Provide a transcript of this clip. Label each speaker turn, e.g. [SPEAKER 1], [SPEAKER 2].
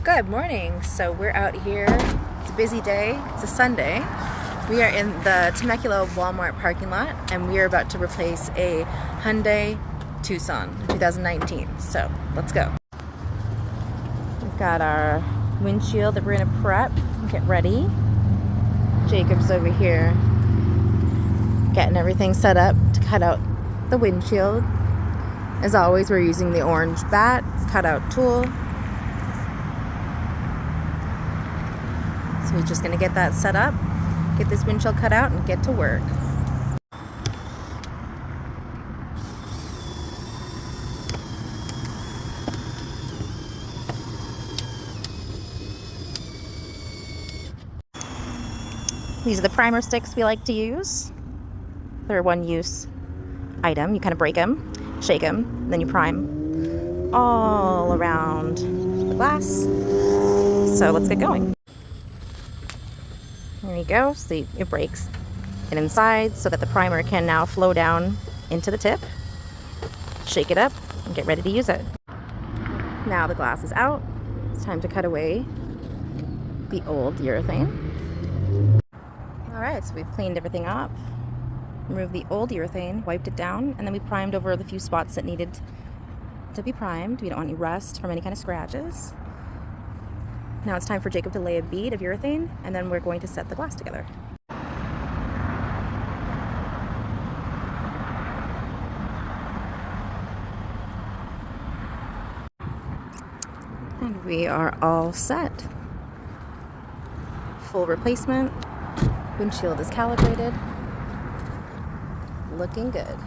[SPEAKER 1] Good morning. So we're out here. It's a busy day. It's a Sunday. We are in the Temecula Walmart parking lot and we are about to replace a Hyundai Tucson 2019. So let's go. We've got our windshield that we're gonna prep and get ready. Jacob's over here getting everything set up to cut out the windshield. As always, we're using the orange bat cutout tool. So we're just gonna get that set up, get this windshield cut out, and get to work. These are the primer sticks we like to use. They're a one-use item. You kind of break them, shake them, and then you prime all around the glass. So let's get going. There you go. See, it breaks it inside so that the primer can now flow down into the tip. Shake it up and get ready to use it. Now the glass is out. It's time to cut away the old urethane. Alright, so we've cleaned everything up, removed the old urethane, wiped it down, and then we primed over the few spots that needed to be primed. We don't want any rust from any kind of scratches. Now it's time for Jacob to lay a bead of urethane, and then we're going to set the glass together. And we are all set. Full replacement. Windshield is calibrated. Looking good.